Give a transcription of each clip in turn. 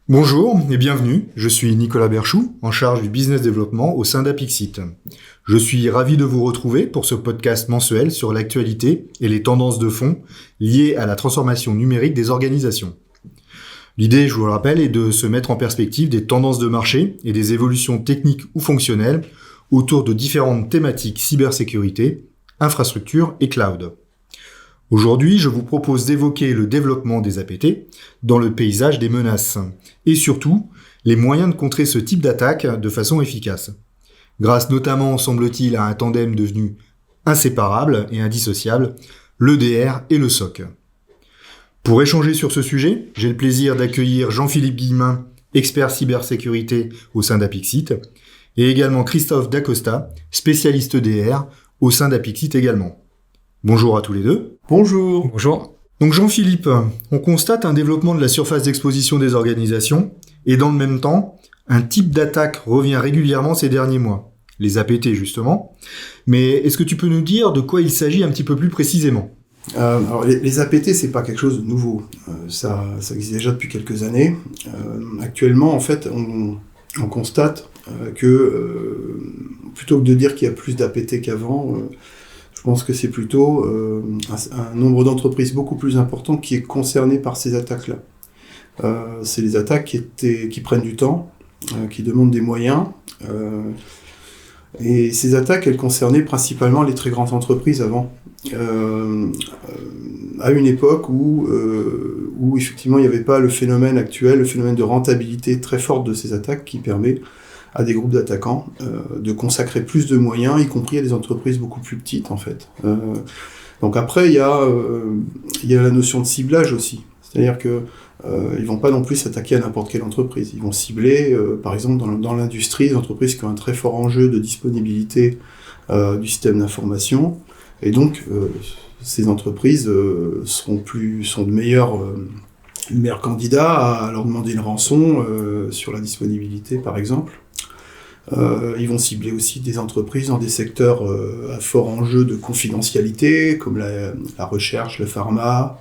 Bonjour et bienvenue, je suis Nicolas Berchoux, en charge du business développement au sein d'Apixit. Je suis ravi de vous retrouver pour ce podcast mensuel sur l'actualité et les tendances de fond liées à la transformation numérique des organisations. L'idée, je vous le rappelle, est de se mettre en perspective des tendances de marché et des évolutions techniques ou fonctionnelles autour de différentes thématiques cybersécurité, infrastructure et cloud. Aujourd'hui, je vous propose d'évoquer le développement des APT dans le paysage des menaces et surtout les moyens de contrer ce type d'attaque de façon efficace. Grâce notamment, semble-t-il, à un tandem devenu inséparable et indissociable, l'EDR et le SOC. Pour échanger sur ce sujet, j'ai le plaisir d'accueillir Jean-Philippe Guillemin, expert cybersécurité au sein d'Apixit, et également Christophe Dacosta, spécialiste EDR au sein d'Apixit également. Bonjour à tous les deux. Bonjour. Bonjour. Donc Jean-Philippe, on constate un développement de la surface d'exposition des organisations et dans le même temps, un type d'attaque revient régulièrement ces derniers mois, les APT justement. Mais est-ce que tu peux nous dire de quoi il s'agit un petit peu plus précisément ? Alors les APT, c'est pas quelque chose de nouveau. Ça existe déjà depuis quelques années. Actuellement, en fait, on constate que plutôt que de dire qu'il y a plus d'APT qu'avant, je pense que c'est plutôt un nombre d'entreprises beaucoup plus important qui est concerné par ces attaques-là. C'est les attaques qui prennent du temps, qui demandent des moyens. Et ces attaques, elles concernaient principalement les très grandes entreprises avant. À une époque où effectivement il n'y avait pas le phénomène actuel, le phénomène de rentabilité très forte de ces attaques qui permet à des groupes d'attaquants de consacrer plus de moyens, y compris à des entreprises beaucoup plus petites en fait. Donc après il y a la notion de ciblage aussi, c'est-à-dire que ils vont pas non plus s'attaquer à n'importe quelle entreprise, ils vont cibler par exemple dans l'industrie des entreprises qui ont un très fort enjeu de disponibilité du système d'information, et donc ces entreprises sont de meilleurs candidats à leur demander une rançon sur la disponibilité par exemple. Ils vont cibler aussi des entreprises dans des secteurs à fort enjeu de confidentialité, comme la recherche, le pharma.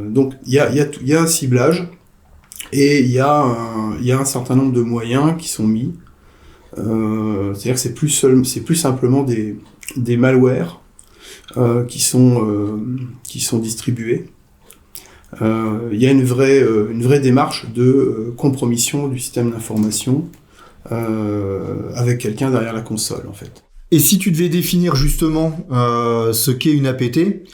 Donc il y a un ciblage et il y a un certain nombre de moyens qui sont mis. C'est-à-dire que c'est plus simplement des malwares qui sont distribués. Il y a une vraie démarche de compromission du système d'information avec quelqu'un derrière la console en fait. Et si tu devais définir justement ce qu'est une APT,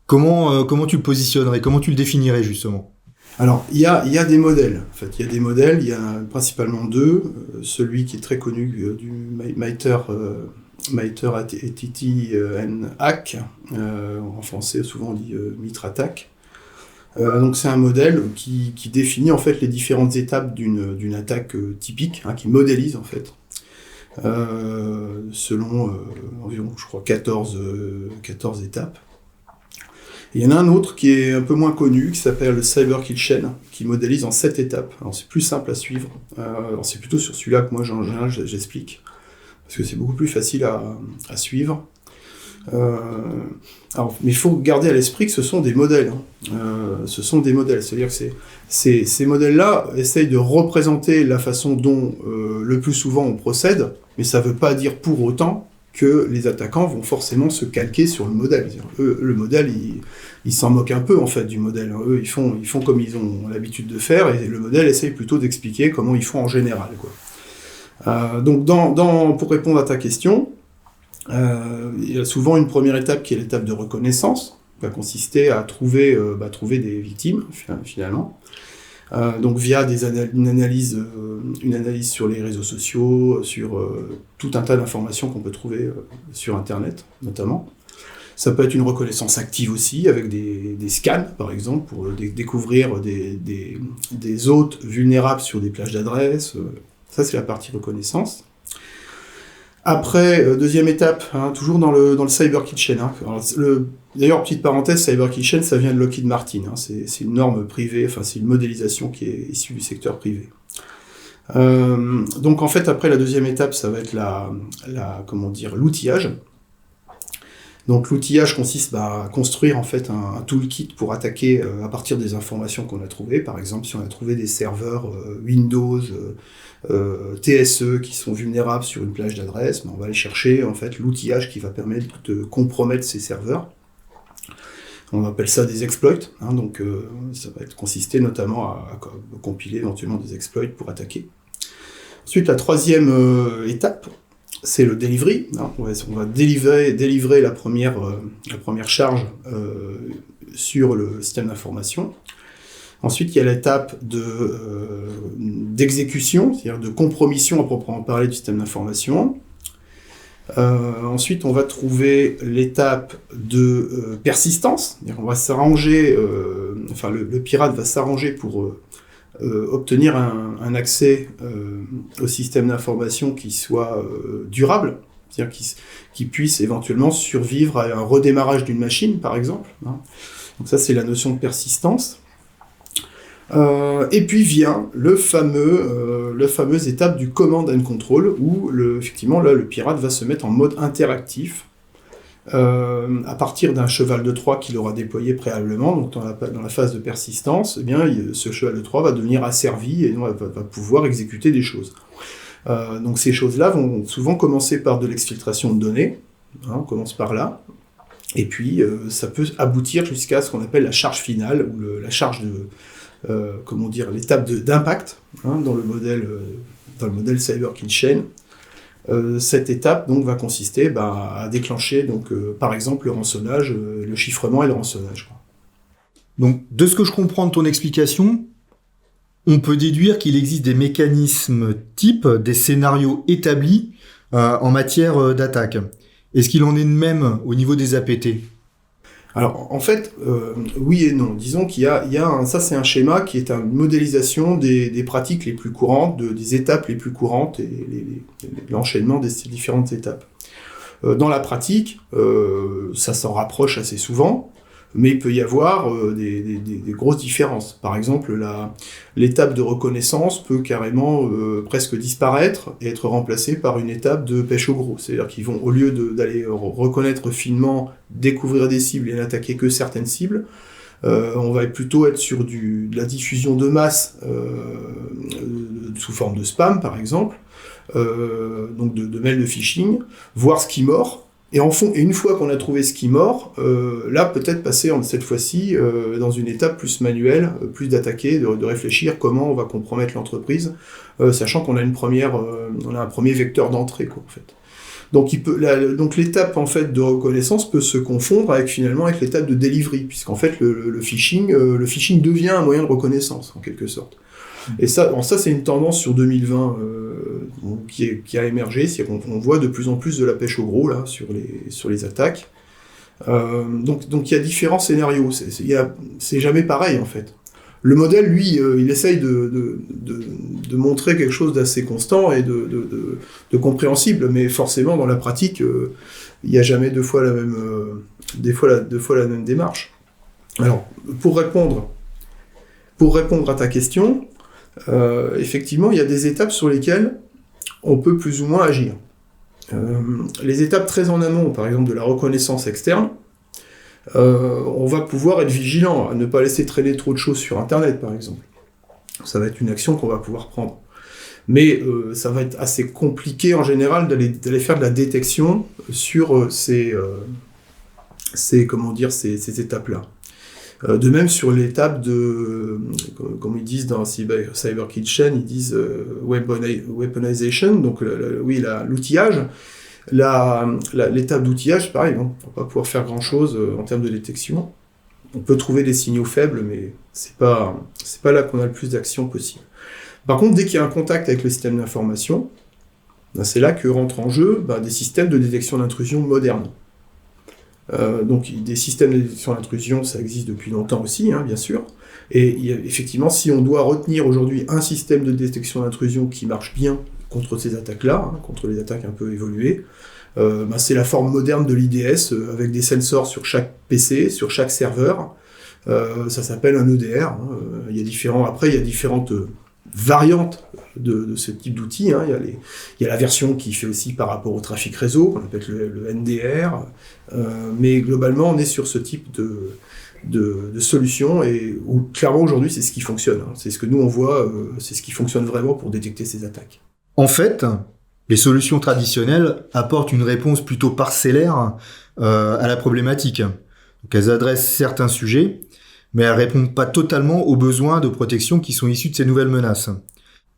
comment tu le positionnerais, comment tu le définirais justement ? Alors, il y a des modèles. En fait, il y a principalement deux. Celui qui est très connu du MITRE ATT&CK, en français souvent on dit MITRE ATT&CK. Donc c'est un modèle qui définit en fait les différentes étapes d'une attaque typique, qui modélise en fait selon environ, je crois, 14 étapes. Et il y en a un autre qui est un peu moins connu, qui s'appelle le Cyber Kill Chain, qui modélise en 7 étapes. Alors c'est plus simple à suivre. Alors c'est plutôt sur celui-là que moi en général j'explique, parce que c'est beaucoup plus facile à suivre. Mais il faut garder à l'esprit que ce sont des modèles. Ce sont des modèles, c'est-à-dire que ces modèles-là essayent de représenter la façon dont le plus souvent on procède, mais ça ne veut pas dire pour autant que les attaquants vont forcément se calquer sur le modèle. Eux, le modèle, ils s'en moquent un peu en fait du modèle. Eux, ils font comme ils ont l'habitude de faire, et le modèle essaye plutôt d'expliquer comment ils font en général, quoi. Donc, pour répondre à ta question, il y a souvent une première étape qui est l'étape de reconnaissance, qui va consister à trouver des victimes finalement. Donc via une analyse sur les réseaux sociaux, sur tout un tas d'informations qu'on peut trouver sur Internet notamment. Ça peut être une reconnaissance active aussi, avec des scans par exemple, pour découvrir des hôtes vulnérables sur des plages d'adresses. Ça c'est la partie reconnaissance. Après, deuxième étape, toujours dans le Cyber Kill Chain. D'ailleurs, petite parenthèse, Cyber Kill Chain, ça vient de Lockheed Martin. C'est une norme privée, c'est une modélisation qui est issue du secteur privé. Donc en fait, après la deuxième étape, ça va être l'outillage. Donc l'outillage consiste à construire en fait un toolkit pour attaquer à partir des informations qu'on a trouvées. Par exemple, si on a trouvé des serveurs Windows, TSE qui sont vulnérables sur une plage d'adresses, on va aller chercher en fait l'outillage qui va permettre de compromettre ces serveurs. On appelle ça des exploits, donc ça va consister notamment à compiler éventuellement des exploits pour attaquer. Ensuite, la troisième étape, c'est le delivery. On va délivrer la première charge sur le système d'information. Ensuite, il y a l'étape d'exécution, c'est-à-dire de compromission à proprement parler du système d'information. Ensuite, on va trouver l'étape de persistance. C'est-à-dire on va s'arranger, le pirate va s'arranger pour obtenir un accès au système d'information qui soit durable, c'est-à-dire qui puisse éventuellement survivre à un redémarrage d'une machine, par exemple. Donc ça, c'est la notion de persistance. Et puis vient la fameuse étape du command and control, où effectivement là, le pirate va se mettre en mode interactif à partir d'un cheval de Troie qu'il aura déployé préalablement. Donc dans la phase de persistance, eh bien, ce cheval de Troie va devenir asservi et va pouvoir exécuter des choses. Donc ces choses-là vont souvent commencer par de l'exfiltration de données, on commence par là, et puis ça peut aboutir jusqu'à ce qu'on appelle la charge finale, ou la charge l'étape d'impact, dans le modèle Cyber Kill Chain. Cette étape donc va consister à déclencher par exemple le rançonnage, le chiffrement et le rançonnage. Donc de ce que je comprends de ton explication, on peut déduire qu'il existe des mécanismes types, des scénarios établis en matière d'attaque. Est-ce qu'il en est de même au niveau des APT ? Alors, en fait, oui et non. Disons qu'il y a ça c'est un schéma qui est une modélisation des pratiques les plus courantes, des étapes les plus courantes et l'enchaînement de ces différentes étapes. Dans la pratique, ça s'en rapproche assez souvent, mais il peut y avoir des grosses différences. Par exemple, l'étape de reconnaissance peut carrément presque disparaître et être remplacée par une étape de pêche au gros. C'est-à-dire qu'ils vont, au lieu d'aller reconnaître finement, découvrir des cibles et n'attaquer que certaines cibles, on va plutôt être sur de la diffusion de masse sous forme de spam, par exemple, donc de mails de phishing, voir ce qui mord. Et une fois qu'on a trouvé ce qui mord, là peut-être passer cette fois-ci dans une étape plus manuelle, plus d'attaquer, de réfléchir comment on va compromettre l'entreprise, sachant qu'on a un premier vecteur d'entrée, en fait. Donc l'étape en fait de reconnaissance peut se confondre avec l'étape de delivery, puisqu'en fait le phishing devient un moyen de reconnaissance en quelque sorte. Et ça c'est une tendance sur 2020 qui a émergé, c'est qu'on voit de plus en plus de la pêche au gros là sur les attaques. Donc il y a différents scénarios, c'est jamais pareil en fait. Le modèle, lui, il essaye de montrer quelque chose d'assez constant et de compréhensible, mais forcément dans la pratique, il n'y a jamais deux fois la même démarche. Alors, pour répondre à ta question, effectivement, il y a des étapes sur lesquelles on peut plus ou moins agir. Les étapes très en amont, par exemple de la reconnaissance externe, on va pouvoir être vigilant à ne pas laisser traîner trop de choses sur Internet, par exemple. Ça va être une action qu'on va pouvoir prendre. Mais ça va être assez compliqué en général d'aller faire de la détection sur ces étapes-là. De même sur l'étape comme ils disent dans Cyber Kill Chain, ils disent weaponization, donc l'outillage. L'étape d'outillage, pareil, on ne va pas pouvoir faire grand-chose en termes de détection. On peut trouver des signaux faibles, mais c'est pas là qu'on a le plus d'actions possible. Par contre, dès qu'il y a un contact avec le système d'information, c'est là que rentrent en jeu des systèmes de détection d'intrusion modernes. Donc des systèmes de détection d'intrusion, ça existe depuis longtemps aussi, bien sûr. Et effectivement, si on doit retenir aujourd'hui un système de détection d'intrusion qui marche bien contre ces attaques-là, contre les attaques un peu évoluées, c'est la forme moderne de l'IDS, avec des sensors sur chaque PC, sur chaque serveur. Ça s'appelle un EDR. Il y a différentes variantes de ce type d'outils. Hein. Il y a la version qui fait aussi par rapport au trafic réseau, qu'on appelle le NDR, mais globalement on est sur ce type de solution et où clairement aujourd'hui c'est ce qui fonctionne. Hein. C'est ce que nous on voit, c'est ce qui fonctionne vraiment pour détecter ces attaques. En fait, les solutions traditionnelles apportent une réponse plutôt parcellaire à la problématique. Donc elles adressent certains sujets, mais elles répondent pas totalement aux besoins de protection qui sont issus de ces nouvelles menaces.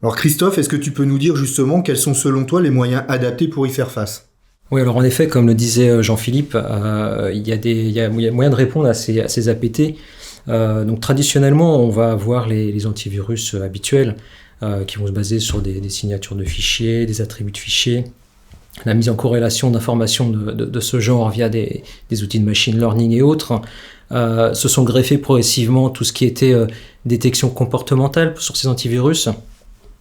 Alors Christophe, est-ce que tu peux nous dire justement quels sont selon toi les moyens adaptés pour y faire face ? Oui, alors en effet, comme le disait Jean-Philippe, il y a moyen de répondre à ces APT. Donc traditionnellement, on va avoir les antivirus habituels qui vont se baser sur des signatures de fichiers, des attributs de fichiers, la mise en corrélation d'informations de ce genre via des outils de machine learning et autres. Se sont greffés progressivement tout ce qui était détection comportementale sur ces antivirus.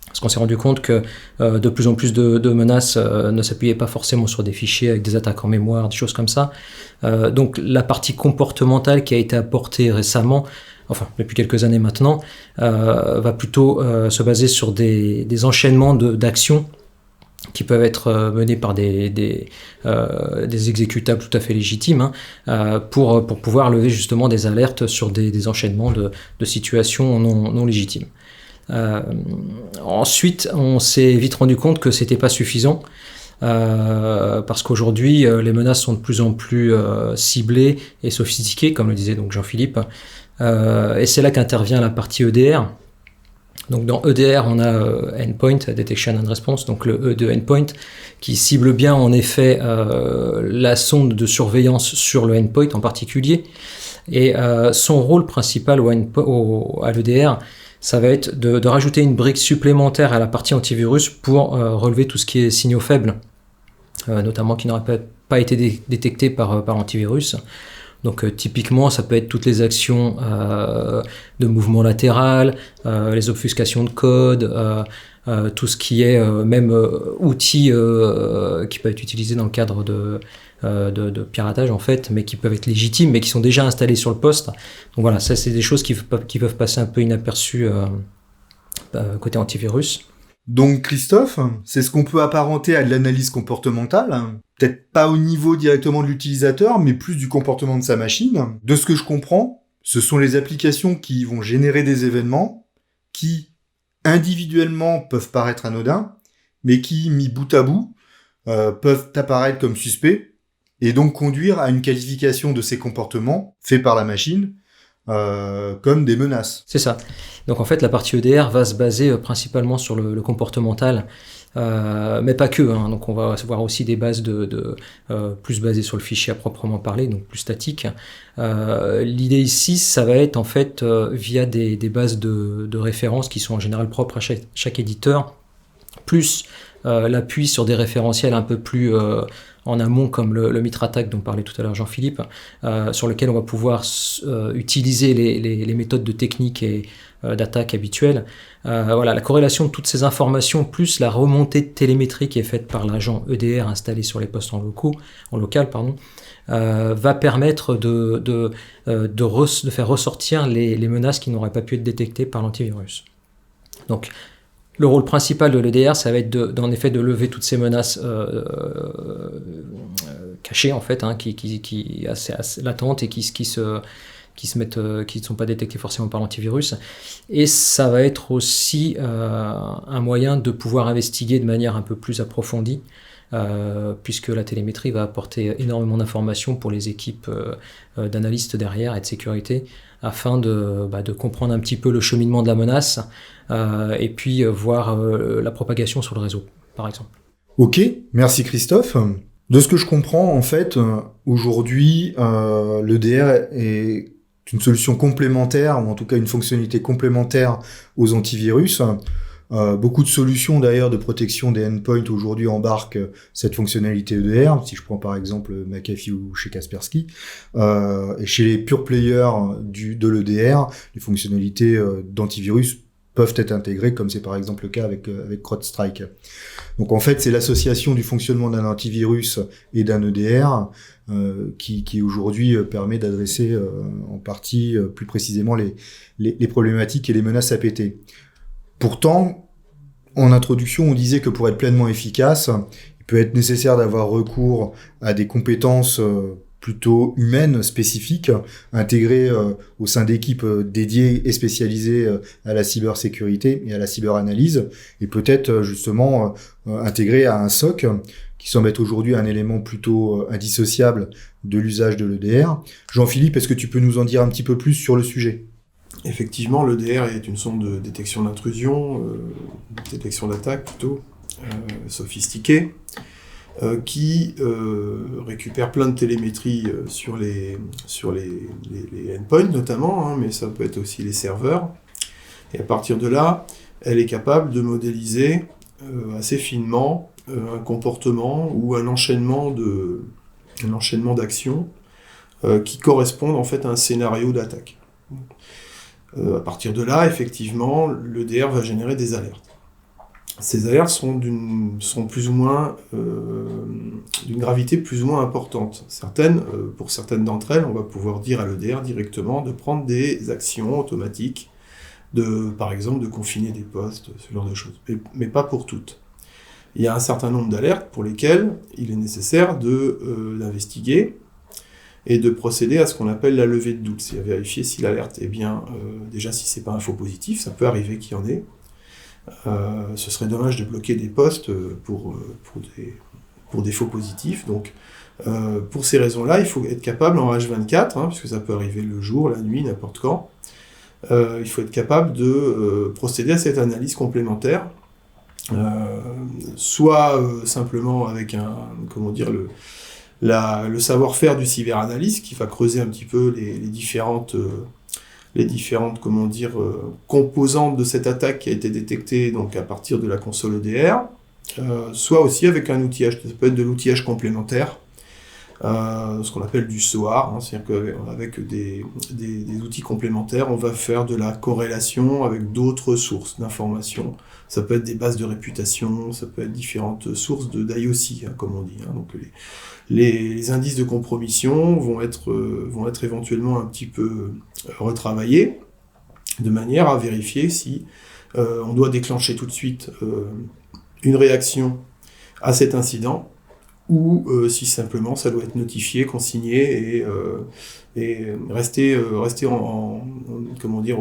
Parce qu'on s'est rendu compte que de plus en plus de menaces ne s'appuyaient pas forcément sur des fichiers avec des attaques en mémoire, des choses comme ça. Donc la partie comportementale qui a été apportée récemment, enfin depuis quelques années maintenant, va plutôt se baser sur des enchaînements d'actions qui peuvent être menés par des exécutables tout à fait légitimes pour pouvoir lever justement des alertes sur des enchaînements de situations non légitimes. Ensuite, on s'est vite rendu compte que c'était pas suffisant parce qu'aujourd'hui, les menaces sont de plus en plus ciblées et sophistiquées, comme le disait donc Jean-Philippe, et c'est là qu'intervient la partie EDR. Donc dans EDR, on a Endpoint Detection and Response, donc le E de Endpoint, qui cible bien en effet la sonde de surveillance sur le endpoint en particulier, et son rôle principal à l'EDR, ça va être de rajouter une brique supplémentaire à la partie antivirus pour relever tout ce qui est signaux faibles, notamment qui n'auraient pas été détectés par l'antivirus. Donc typiquement, ça peut être toutes les actions de mouvement latéral, les obfuscations de code, tout ce qui est même outils qui peuvent être utilisés dans le cadre de piratage en fait, mais qui peuvent être légitimes, mais qui sont déjà installés sur le poste. Donc voilà, ça c'est des choses qui peuvent passer un peu inaperçues côté antivirus. Donc Christophe, c'est ce qu'on peut apparenter à de l'analyse comportementale, peut-être pas au niveau directement de l'utilisateur, mais plus du comportement de sa machine. De ce que je comprends, ce sont les applications qui vont générer des événements qui, individuellement, peuvent paraître anodins, mais qui, mis bout à bout, peuvent apparaître comme suspects, et donc conduire à une qualification de ces comportements faits par la machine comme des menaces. C'est ça. Donc en fait, la partie EDR va se baser principalement sur le comportemental, mais pas que. Donc on va avoir aussi des bases plus basées sur le fichier à proprement parler, donc plus statique. L'idée ici, ça va être en fait via des bases de références qui sont en général propres à chaque éditeur, plus l'appui sur des référentiels un peu plus en amont, comme le MitraTac dont parlait tout à l'heure Jean-Philippe, sur lequel on va pouvoir utiliser les méthodes de technique et d'attaque habituelles. Voilà, la corrélation de toutes ces informations, plus la remontée de télémétrie qui est faite par l'agent EDR installé sur les postes en local, va permettre de faire ressortir les menaces qui n'auraient pas pu être détectées par l'antivirus. Donc, le rôle principal de l'EDR, ça va être en effet de lever toutes ces menaces cachées en fait, qui assez latentes et qui ne sont pas détectées forcément par l'antivirus. Et ça va être aussi un moyen de pouvoir investiguer de manière un peu plus approfondie, puisque la télémétrie va apporter énormément d'informations pour les équipes d'analystes derrière et de sécurité, afin de comprendre un petit peu le cheminement de la menace et puis voir la propagation sur le réseau, par exemple. Ok, merci Christophe. De ce que je comprends, en fait, aujourd'hui, l'EDR est une solution complémentaire, ou en tout cas une fonctionnalité complémentaire aux antivirus. Beaucoup de solutions d'ailleurs de protection des endpoints aujourd'hui embarquent cette fonctionnalité EDR, si je prends par exemple McAfee ou chez Kaspersky. Et chez les pure players de l'EDR, les fonctionnalités d'antivirus peuvent être intégrées, comme c'est par exemple le cas avec CrowdStrike. Donc en fait, c'est l'association du fonctionnement d'un antivirus et d'un EDR qui aujourd'hui permet d'adresser en partie plus précisément les problématiques et les menaces APT. Pourtant, en introduction, on disait que pour être pleinement efficace, il peut être nécessaire d'avoir recours à des compétences plutôt humaines, spécifiques, intégrées au sein d'équipes dédiées et spécialisées à la cybersécurité et à la cyberanalyse, et peut-être justement intégrées à un SOC, qui semble être aujourd'hui un élément plutôt indissociable de l'usage de l'EDR. Jean-Philippe, est-ce que tu peux nous en dire un petit peu plus sur le sujet ? Effectivement, l'EDR est une sonde de détection d'intrusion, détection d'attaque plutôt, sophistiquée, qui récupère plein de télémétrie sur les endpoints notamment, hein, mais ça peut être aussi les serveurs. Et à partir de là, elle est capable de modéliser assez finement un comportement ou un enchaînement d'actions qui correspondent en fait à un scénario d'attaque. À partir de là, effectivement, l'EDR va générer des alertes. Ces alertes sont plus ou moins d'une gravité plus ou moins importante. Pour certaines d'entre elles, on va pouvoir dire à l'EDR directement de prendre des actions automatiques, par exemple de confiner des postes, ce genre de choses, mais pas pour toutes. Il y a un certain nombre d'alertes pour lesquelles il est nécessaire d'investiguer et de procéder à ce qu'on appelle la levée de doute, c'est à vérifier si l'alerte est bien, déjà si c'est pas un faux positif, ça peut arriver qu'il y en ait. Ce serait dommage de bloquer des postes pour des faux positifs. Donc, pour ces raisons-là, il faut être capable en H24, puisque ça peut arriver le jour, la nuit, n'importe quand. Il faut être capable de procéder à cette analyse complémentaire, soit simplement avec le savoir-faire du cyberanalyste qui va creuser un petit peu les différentes composantes de cette attaque qui a été détectée donc à partir de la console EDR, soit aussi avec un outillage, ça peut être de l'outillage complémentaire, ce qu'on appelle du SOAR, c'est-à-dire qu'avec des outils complémentaires, on va faire de la corrélation avec d'autres sources d'informations. Ça peut être des bases de réputation, ça peut être différentes sources d'IOC, comme on dit. Donc les indices de compromission vont être éventuellement un petit peu retravaillés, de manière à vérifier si on doit déclencher tout de suite une réaction à cet incident, ou si simplement ça doit être notifié, consigné et rester au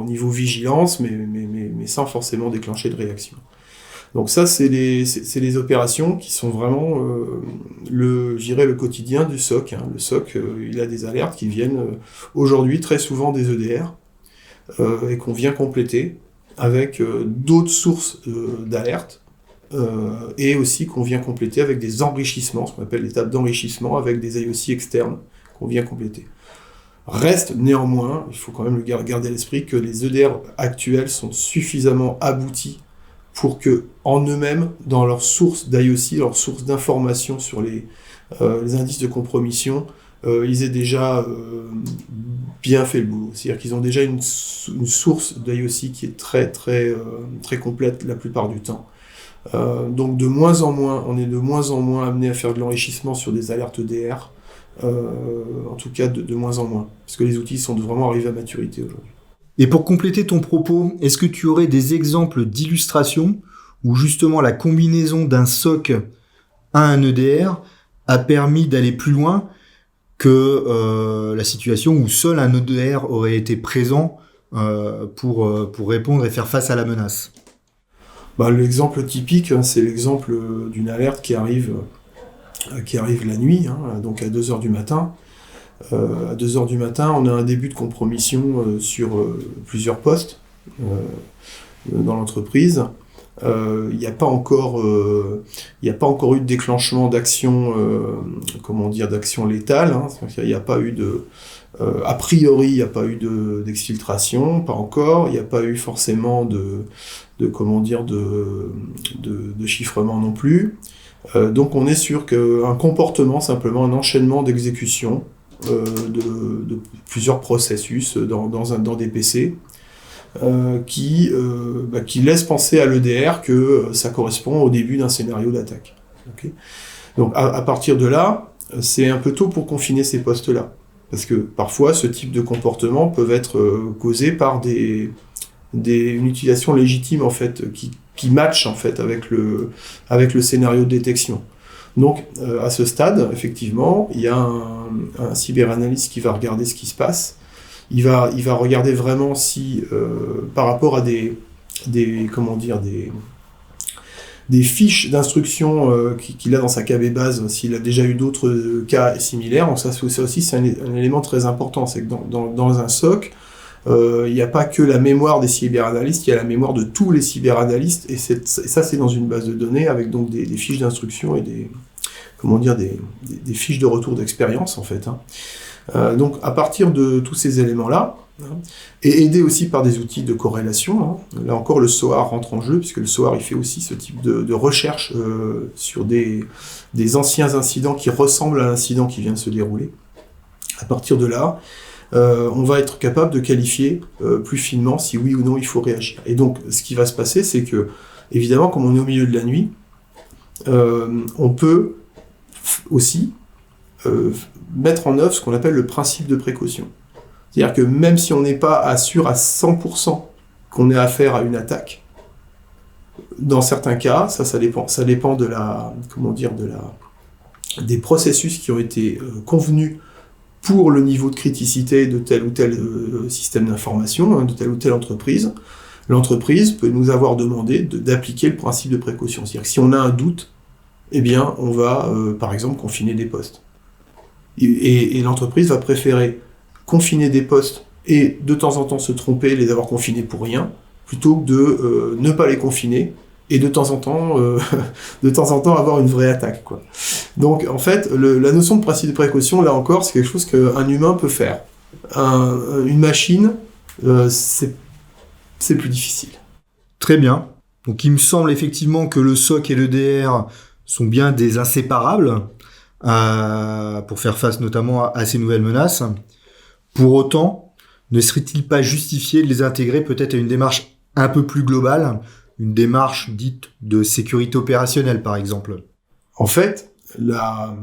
niveau vigilance, mais sans forcément déclencher de réaction. Donc ça, c'est les opérations qui sont vraiment le quotidien du SOC. Le SOC, il a des alertes qui viennent aujourd'hui très souvent des EDR et qu'on vient compléter avec d'autres sources d'alertes. Et aussi qu'on vient compléter avec des enrichissements, ce qu'on appelle l'étape d'enrichissement, avec des IOC externes qu'on vient compléter. Reste néanmoins, il faut quand même garder à l'esprit que les EDR actuels sont suffisamment aboutis pour que, en eux-mêmes, dans leur source d'IOC, leur source d'information sur les indices de compromission, ils aient déjà bien fait le boulot. C'est-à-dire qu'ils ont déjà une source d'IOC qui est très, très, très complète la plupart du temps. Donc on est de moins en moins amené à faire de l'enrichissement sur des alertes EDR, en tout cas de moins en moins, parce que les outils sont vraiment arrivés à maturité aujourd'hui. Et pour compléter ton propos, est-ce que tu aurais des exemples d'illustrations où justement la combinaison d'un SOC à un EDR a permis d'aller plus loin que la situation où seul un EDR aurait été présent pour répondre et faire face à la menace? L'exemple typique, c'est l'exemple d'une alerte qui arrive la nuit, donc à 2h du matin. À 2h du matin, on a un début de compromission sur plusieurs postes dans l'entreprise. Il n'y a pas encore eu de déclenchement d'action, d'action létale. Il n'y a pas eu a priori, il n'y a pas eu d'exfiltration, pas encore. Il n'y a pas eu forcément de chiffrement non plus. Donc on est sur un comportement, simplement un enchaînement d'exécution de plusieurs processus dans des PC qui laisse penser à l'EDR que ça correspond au début d'un scénario d'attaque. Okay. Donc à partir de là, c'est un peu tôt pour confiner ces postes-là, parce que parfois ce type de comportement peut être causé par des une utilisation légitime en fait qui match en fait avec le scénario de détection. Donc à ce stade, effectivement, il y a un cyberanalyste qui va regarder ce qui se passe. Il va regarder vraiment si par rapport à des fiches d'instruction qu'il a dans sa KB base, s'il a déjà eu d'autres cas similaires. Donc ça aussi c'est un élément très important, c'est que dans un SOC, il n'y a pas que la mémoire des cyberanalystes, il y a la mémoire de tous les cyberanalystes, et ça c'est dans une base de données avec donc des fiches d'instruction et des fiches de retour d'expérience en fait. Donc à partir de tous ces éléments-là, et aidé aussi par des outils de corrélation, là encore le SOAR rentre en jeu, puisque le SOAR il fait aussi ce type de recherche sur des anciens incidents qui ressemblent à l'incident qui vient de se dérouler. À partir de là, on va être capable de qualifier plus finement si oui ou non il faut réagir. Et donc ce qui va se passer, c'est que, évidemment, comme on est au milieu de la nuit, on peut aussi mettre en œuvre ce qu'on appelle le principe de précaution. C'est-à-dire que même si on n'est pas sûr à 100% qu'on ait affaire à une attaque, dans certains cas, ça dépend des processus qui ont été convenus pour le niveau de criticité de tel ou tel système d'information, de telle ou telle entreprise. L'entreprise peut nous avoir demandé d'appliquer le principe de précaution. C'est-à-dire que si on a un doute, eh bien, on va, par exemple, confiner des postes. Et l'entreprise va préférer confiner des postes et de temps en temps se tromper, les avoir confinés pour rien, plutôt que de ne pas les confiner et de temps en temps avoir une vraie attaque, quoi. Donc en fait, la notion de principe de précaution, là encore, c'est quelque chose qu'un humain peut faire. Une machine, c'est plus difficile. Très bien. Donc il me semble effectivement que le SOC et l'EDR sont bien des inséparables pour faire face notamment à ces nouvelles menaces. Pour autant, ne serait-il pas justifié de les intégrer peut-être à une démarche un peu plus globale, une démarche dite de sécurité opérationnelle par exemple? En fait, la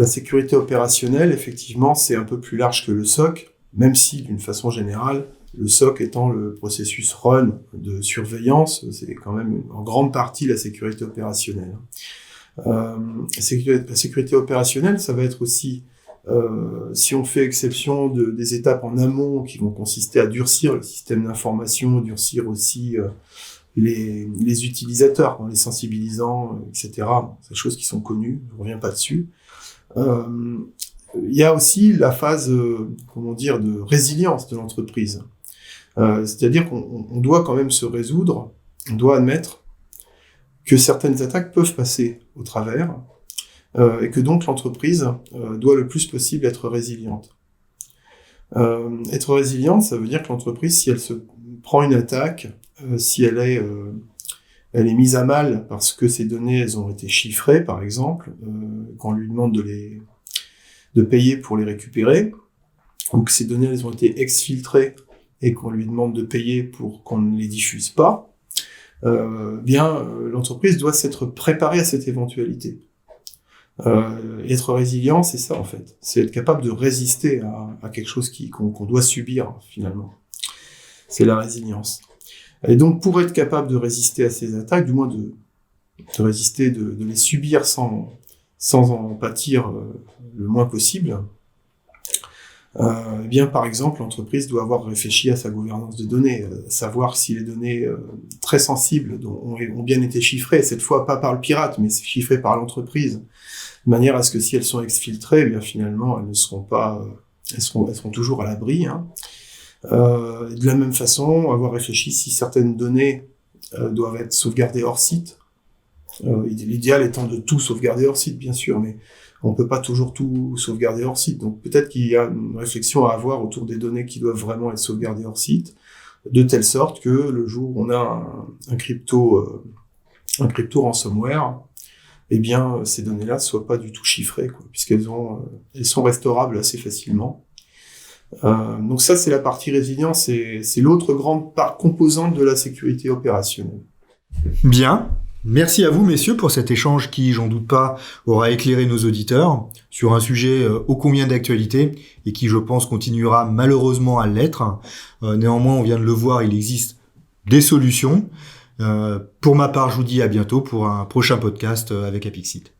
sécurité opérationnelle, effectivement, c'est un peu plus large que le SOC, même si, d'une façon générale, le SOC étant le processus run de surveillance, c'est quand même en grande partie la sécurité opérationnelle. La sécurité opérationnelle, ça va être aussi, si on fait exception des étapes en amont qui vont consister à durcir le système d'information, durcir aussi les utilisateurs, en les sensibilisant, etc. C'est des choses qui sont connues, je ne reviens pas dessus. Il y a aussi la phase, de résilience de l'entreprise. C'est-à-dire qu'on doit quand même se résoudre, on doit admettre que certaines attaques peuvent passer au travers, et que donc l'entreprise doit le plus possible être résiliente. Être résiliente, ça veut dire que l'entreprise, si elle se prend une attaque, si elle est mise à mal parce que ces données elles ont été chiffrées, par exemple, qu'on lui demande de payer pour les récupérer, ou que ces données elles ont été exfiltrées et qu'on lui demande de payer pour qu'on ne les diffuse pas, l'entreprise doit s'être préparée à cette éventualité. Être résilient, c'est ça en fait. C'est être capable de résister à quelque chose qu'on doit subir finalement. C'est la résilience. Et donc pour être capable de résister à ces attaques, du moins de résister, de les subir sans en pâtir le moins possible, par exemple, l'entreprise doit avoir réfléchi à sa gouvernance de données, savoir si les données très sensibles ont bien été chiffrées, cette fois pas par le pirate, mais chiffrées par l'entreprise, de manière à ce que si elles sont exfiltrées, finalement, elles ne seront pas, elles seront toujours à l'abri. De la même façon, avoir réfléchi si certaines données doivent être sauvegardées hors site. L'idéal étant de tout sauvegarder hors site, bien sûr, mais on peut pas toujours tout sauvegarder hors site. Donc peut-être qu'il y a une réflexion à avoir autour des données qui doivent vraiment être sauvegardées hors site, de telle sorte que le jour où on a un crypto ransomware, ces données-là ne soient pas du tout chiffrées, puisqu'elles sont restaurables assez facilement. Donc ça, c'est la partie résilience, c'est l'autre grande composante de la sécurité opérationnelle. Bien. Merci à vous, messieurs, pour cet échange qui, j'en doute pas, aura éclairé nos auditeurs sur un sujet ô combien d'actualité et qui, je pense, continuera malheureusement à l'être. Néanmoins, on vient de le voir, il existe des solutions. Pour ma part, je vous dis à bientôt pour un prochain podcast avec Apixit.